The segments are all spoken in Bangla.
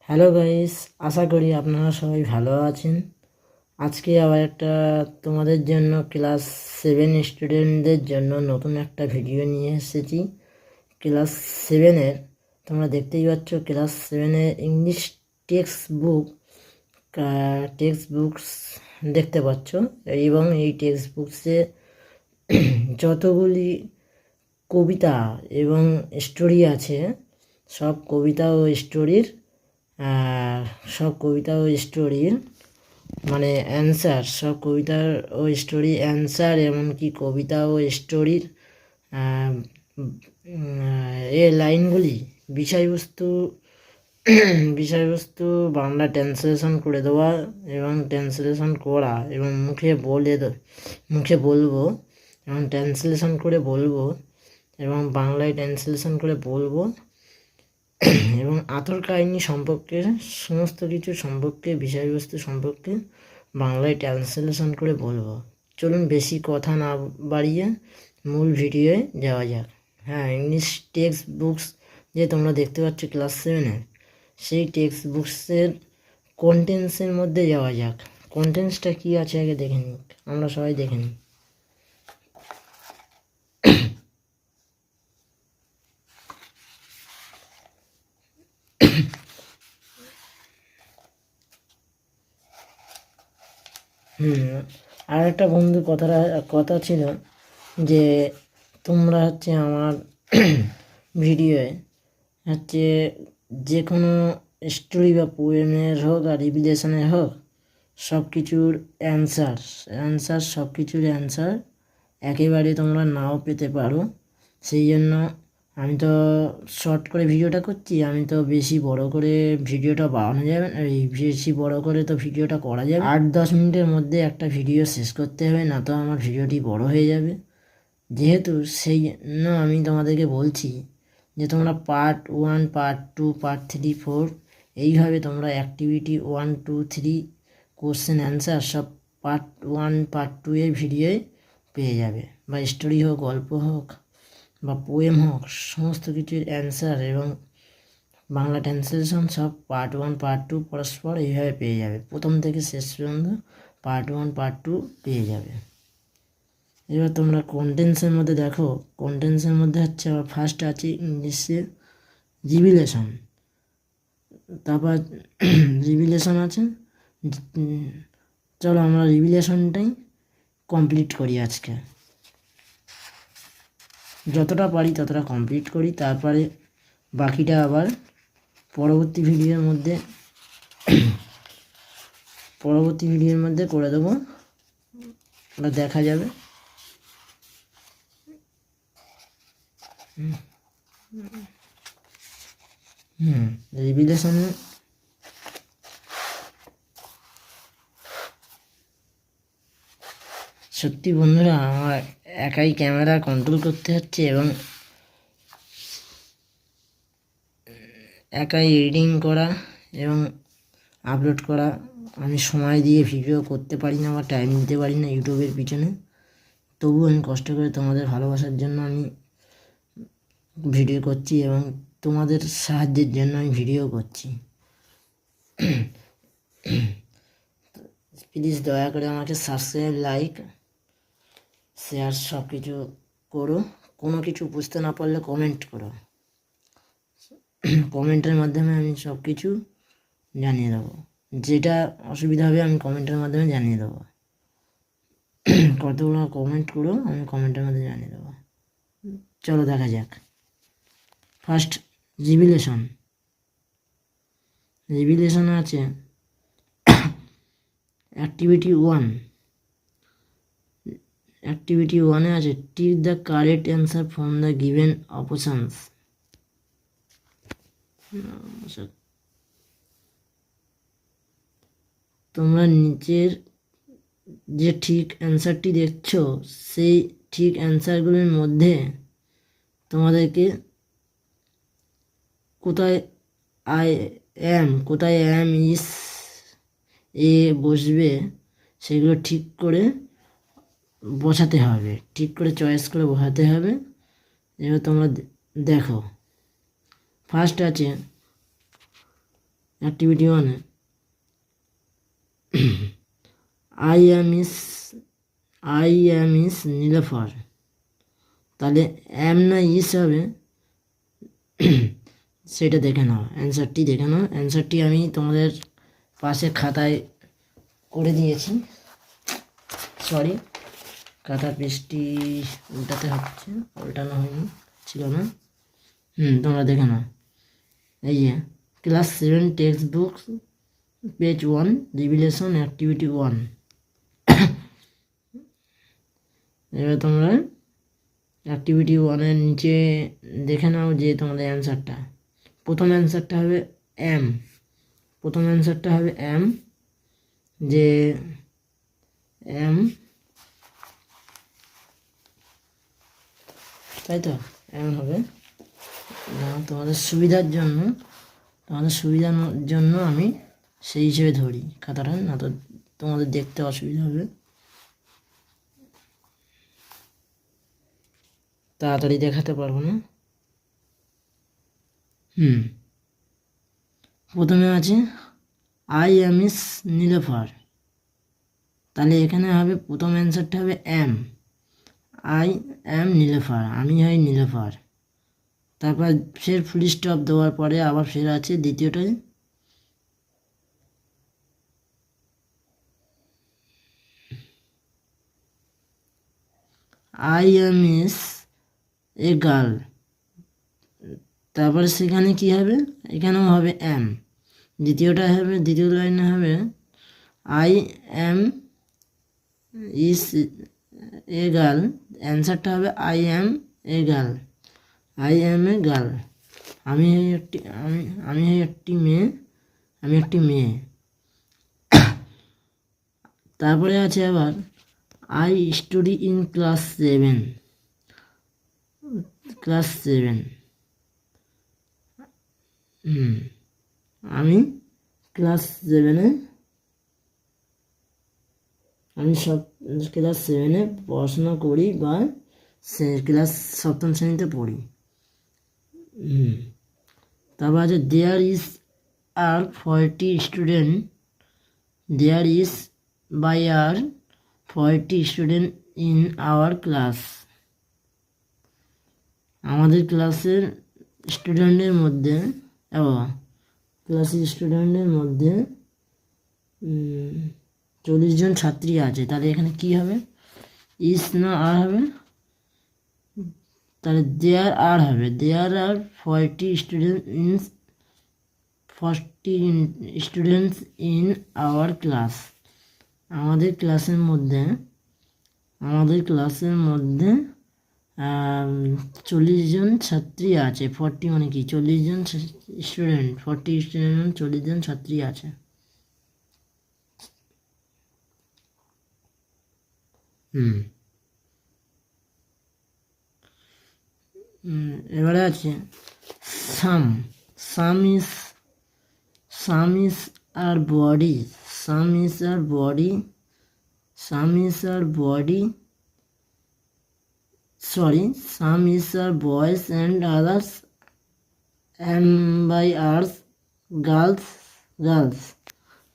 হ্যালো গাইস, আশা করি আপনারা সবাই ভালো আছেন। আজকে আবার একটা তোমাদের জন্য ক্লাস 7 স্টুডেন্টদের জন্য নতুন একটা ভিডিও নিয়ে এসেছি। ক্লাস 7-এর তোমরা দেখতেই পাচ্ছ, ক্লাস 7-এর ইংলিশ টেক্সট বুকস দেখতে পাচ্ছ, এবং এই টেক্সট বুকসে যতগুলি কবিতা এবং স্টোরি আছে, সব কবিতা ও স্টোরির সব কবিতা ও স্টোরির মানে অ্যান্সার, সব কবিতার ও স্টোরি অ্যান্সার, এমনকি কবিতা ও স্টোরির লাইনগুলি বিষয়বস্তু বিষয়বস্তু বাংলা ট্রান্সলেশন করে দেওয়া এবং ট্রান্সলেশন করা এবং মুখে বলবো এবং ট্রান্সলেশন করে বলবো এবং বাংলায় ট্রান্সলেশন করে বলবো এবং আতর কাহিনী সম্পর্কে সমস্ত কিছু সম্পর্কে বিষয়বস্তু সম্পর্কে বাংলায় ট্রান্সলেশন করে বলবো। চলুন বেশি কথা না বাড়িয়ে মূল ভিডিওয়ে যাওয়া যাক। হ্যাঁ, ইংলিশ টেক্সট বুকস যে তোমরা দেখতে পাচ্ছ ক্লাস 7-এর, সেই টেক্সট বুকসের কন্টেন্টসের মধ্যে যাওয়া যাক। কন্টেন্টসটা কী আছে আগে দেখে নিই, আমরা সবাই দেখে নিই। আর একটা বন্ধু কথা ছিল যে তোমরা আমার ভিডিওয়ে যে কোনো স্টোরি বা পোয়েমের হোক আর রিভিলেশনের হোক, সব কিছুর অ্যান্সার একেবারে তোমরা নাও পেতে পারো। সেই জন্য আমি তো শর্ট করে ভিডিওটা করছি, আমি তো বেশি বড় করে ভিডিওটা বানানো যাবে না, বেশি বড় করে তো ভিডিওটা করা যাবে 8-10 মিনিটের মধ্যে একটা ভিডিও শেষ করতে হবে, না তো আমার ভিডিওটি বড় হয়ে যাবে। যেহেতু সেই জন্য আমি তোমাদেরকে বলছি যে তোমরা পার্ট 1, পার্ট 2, পার্ট 3, 4 এইভাবে তোমরা অ্যাক্টিভিটি 1, 2, 3 কোশ্চেন অ্যান্সার সব পার্ট 1, পার্ট 2 এর ভিডিওয় পেয়ে যাবে। বা স্টোরি হোক, গল্প হোক বা পোয়েম হোক, সমস্ত কিছুর অ্যান্সার এবং বাংলা ট্রান্সলেশন সব পার্ট 1, পার্ট 2 পরস্পর এইভাবে পেয়ে যাবে। প্রথম থেকে শেষ পর্যন্ত পার্ট 1, পার্ট 2 পেয়ে যাবে। এবার তোমরা কন্টেন্টসের মধ্যে দেখো, কন্টেন্টসের মধ্যে আবার ফার্স্ট আছে ইংলিশে রিভিলেশন, তারপর রিভিলেশন আছে। চলো আমরা রিভিলেশনটাই কমপ্লিট করি আজকে, যতটা পারি ততটা কমপ্লিট করি, তারপরে বাকিটা আবার পরবর্তী ভিডিওর মধ্যে করে দেবো, ওটা দেখা যাবে। রিভিলেশনে সত্যি বন্ধুরা, আমার একাই ক্যামেরা কন্ট্রোল করতে হচ্ছে এবং একাই এডিটিং করা এবং আপলোড করা। আমি সময় দিয়ে ভিডিও করতে পারি না বা টাইম দিতে পারি না ইউটিউবের পিছনে, তবুও আমি কষ্ট করে তোমাদের ভালোবাসার জন্য আমি ভিডিও করছি এবং তোমাদের সাহায্যের জন্য আমি ভিডিও করছি। প্লিজ দয়া করে আমাকে সাবস্ক্রাইব, লাইক, শেয়ার সব কিছু করো। কোনো কিছু বুঝতে না পারলে কমেন্ট করো, কমেন্টের মাধ্যমে আমি সব কিছু জানিয়ে দেবো। যেটা অসুবিধা হবে আমি কমেন্টের মাধ্যমে জানিয়ে দেবো। কতগুলো কমেন্ট করো, আমি কমেন্টের মধ্যে জানিয়ে দেবো। চলো দেখা যাক। ফার্স্ট রিভিলেশন আছে অ্যাক্টিভিটি 1-এ আছে tick the correct answer from the given options. তোমরা নিচের যে ঠিক অ্যান্সারটি দেখছো, সেই ঠিক অ্যান্সারগুলির মধ্যে তোমাদেরকে কোথায় অ্যাম ইস এ বসবে সেগুলো ঠিক করে বসাতে হবে, ঠিক করে চয়েস করে বসাতে হবে। এবার তোমরা দেখো, ফার্স্ট আছে অ্যাক্টিভিটি 1-এ আই অ্যাম ইস নীলোফার, তাহলে অ্যাম না ইস হবে সেটা দেখে নাও, অ্যান্সারটি দেখে নাও। অ্যান্সারটি আমি তোমাদের পাশে খাতায় করে দিয়েছি, সরি খাতার পেজটি উল্টাতে হচ্ছে, উল্টানো হয়নি, ছিল না। তোমরা দেখে নাও, এই যে class 7 text book page 1 revelation activity 1। এবার তোমরা অ্যাক্টিভিটি 1-এর নিচে দেখে নাও যে তোমাদের অ্যান্সারটা, প্রথম অ্যান্সারটা হবে এম, প্রথম অ্যান্সারটা হবে এম, যে এম, তাই তো এমন হবে না, তোমাদের সুবিধার জন্য আমি সেই হিসেবে ধরি খাতাটা, না তো তোমাদের দেখতে অসুবিধা হবে, তাড়াতাড়ি দেখাতে পারবো না। প্রথমে আছে আই অ্যাম ইস নীলোফার, তাহলে এখানে হবে প্রথম অ্যান্সারটা হবে এম, আই অ্যাম নীলোফার, আমি হই নীলোফার। তারপর ফের ফুল স্টপ দেওয়ার পরে আবার ফের আছে দ্বিতীয়টায় I am is a girl, তারপরে সেখানে কি হবে, এখানেও হবে এম, দ্বিতীয় লাইনে হবে I am is a girl, অ্যান্সারটা হবে I am a girl, I am a girl, আমি একটি মেয়ে। তারপরে আছে আবার আই স্টাডি ইন ক্লাস 7, আমি ক্লাস 7-এ, আমি ক্লাস 7-এ পড়াশোনা করি বা ক্লাস 7ম শ্রেণীতে পড়ি। তারপর আছে there is are 40 student, there is by are 40 student in our class, আমাদের ক্লাসের স্টুডেন্টের মধ্যে 40 জন ছাত্রী আছে, তাহলে এখানে কি হবে, ইস না আর হবে, তাহলে দেয়ার আর হবে, দেয়ার আর 40 স্টুডেন্টস ইন আওয়ার ক্লাস, আমাদের ক্লাসের মধ্যে 40 জন ছাত্রী আছে, 40 মানে কি 40 জন স্টুডেন্ট, 40 স্টুডেন্ট 40 জন ছাত্রী আছে। এবারে আছে some is our body, some is our boys and others am by ours girls,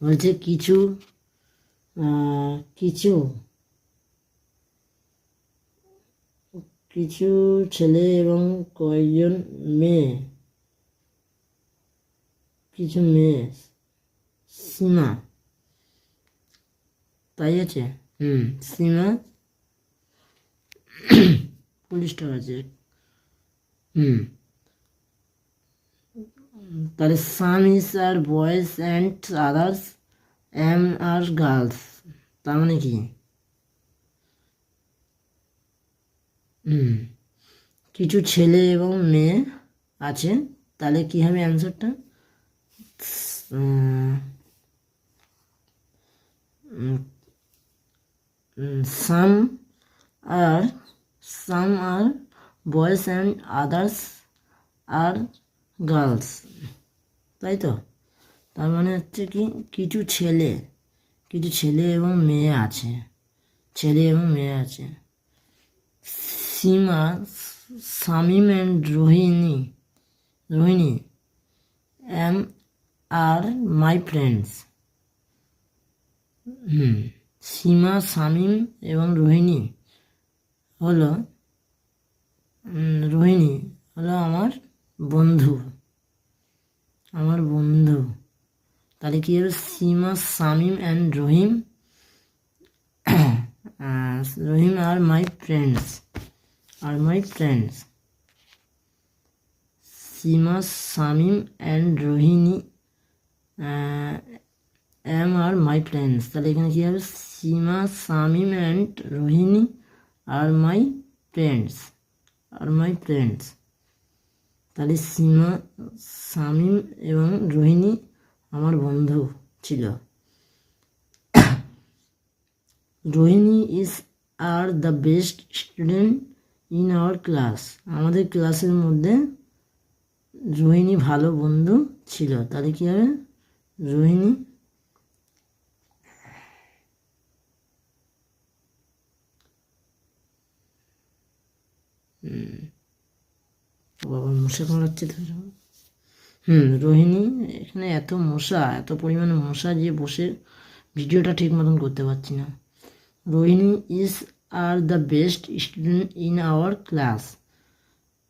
বলছে কিছু ছেলে এবং কয়েকজন মেয়ে, সীমা, তাই আছে, সীমা পুলিশটা আছে, তাহলে some is are boys and others am are girls, তার মানে কি কিছু ছেলে এবং মেয়ে আছে, তাহলে কি হবে অ্যান্সারটা, some are boys and others are girls, তাই তো, তার মানে হচ্ছে কি কিছু ছেলে এবং মেয়ে আছে, Sima, Shamim and Rohini are my friends. Sima, Shamim এবং রোহিণী হলো আমার বন্ধু। তাহলে কি হবে? Sima, Shamim and Rahim are my friends. Sima, Shamim and Rohini are my friends. তাহলে এখানে কি হবে? Sima, Shamim and Rohini are my friends. তাহলে সীমা, শামীম এবং রোহিণী আমার বন্ধু ছিল। Rohini are the best student in our class. আমাদের ক্লাসের মধ্যে রোহিণী ভালো বন্ধু ছিল। তাহলে কি হবে? রোহিণী বাবা মশা কামড়াচ্ছে তো। রোহিণী, এখানে এত পরিমাণে মশা যে বসে ভিডিওটা ঠিক মতন করতে পারছি না। Rohini are the best student in our class.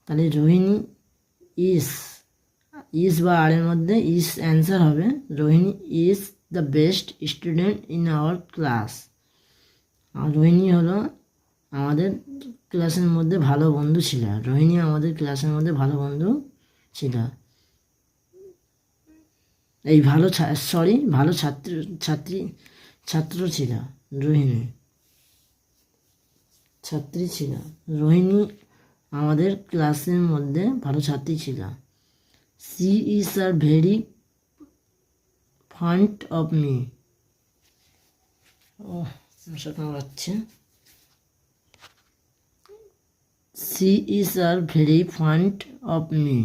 তাহলে রোহিণী বা আর এর মধ্যে অ্যান্সার হবে। Rohini the best student in our class. আর রোহিণী হলো আমাদের ক্লাসের মধ্যে ভালো বন্ধু ছিল। এই ভালো ছাত্র ছিল রোহিণী। রোহিণী আমাদের ক্লাসের মধ্যে ভালো ছাত্রী ছিল। She is are very fond of me. মশা কামড়াচ্ছে। She is are very fond of me.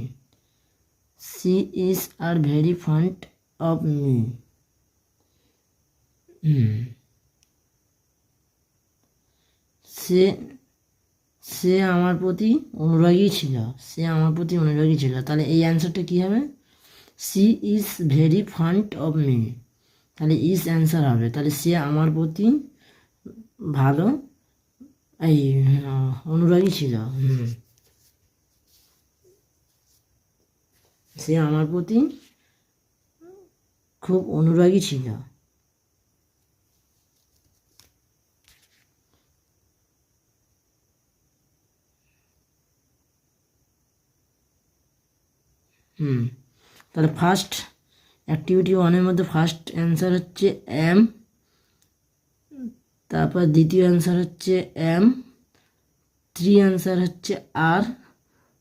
সে আমার প্রতি অনুরাগী ছিল। তাহলে এই অ্যান্সারটা কী হবে? She is very fond of me. তাহলে ইজ অ্যান্সার হবে। তাহলে সে আমার প্রতি ভালো অনুরাগী ছিল। সে আমার প্রতি খুব অনুরাগী ছিল। তাহলে ফার্স্ট অ্যাক্টিভিটি 1-এর মধ্যে ফার্স্ট অ্যান্সার হচ্ছে এম, তারপর দ্বিতীয় অ্যান্সার হচ্ছে এম, 3 অ্যান্সার হচ্ছে আর,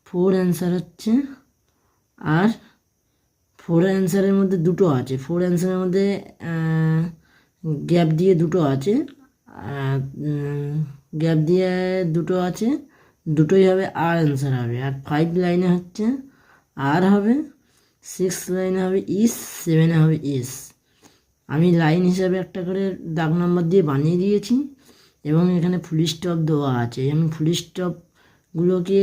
4 অ্যান্সার হচ্ছে আর। 4 অ্যান্সারের মধ্যে দুটো আছে। 4 অ্যান্সারের মধ্যে গ্যাপ দিয়ে দুটো আছে। দুটোই হবে আর অ্যান্সার হবে। আর 5 লাইনে হচ্ছে আর হবে, 6 লাইনে হবে 7-এ হবে আমি লাইন হিসাবে একটা করে দাগ নাম্বার দিয়ে বানিয়ে দিয়েছি এবং এখানে ফুল স্টপ দেওয়া আছে। আমি ফুল স্টপগুলোকে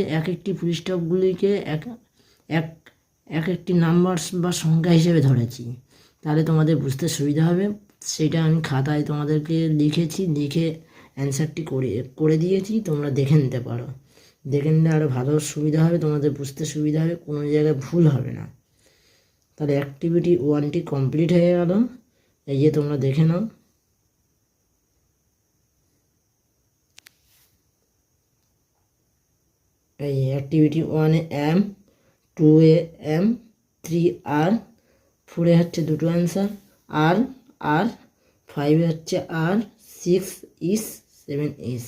এক একটি নাম্বার বা সংখ্যা হিসেবে ধরেছি, তাহলে তোমাদের বুঝতে সুবিধা হবে। সেটা আমি খাতায় তোমাদেরকে লিখে অ্যান্সারটি করে দিয়েছি। তোমরা দেখে নিতে পারো। দেখে নিলে আরও ভালো সুবিধা হবে, তোমাদের বুঝতে সুবিধা হবে, কোনো জায়গায় ভুল হবে না। তাহলে অ্যাক্টিভিটি 1টি কমপ্লিট হয়ে গেল। এই যে তোমরা দেখে নাও। এই অ্যাক্টিভিটি 1-এ এম, 2-এ এম, 3 আর, 4-এ হচ্ছে দুটো অ্যান্সার আর, 5-এ হচ্ছে আর, 6 7 ইস।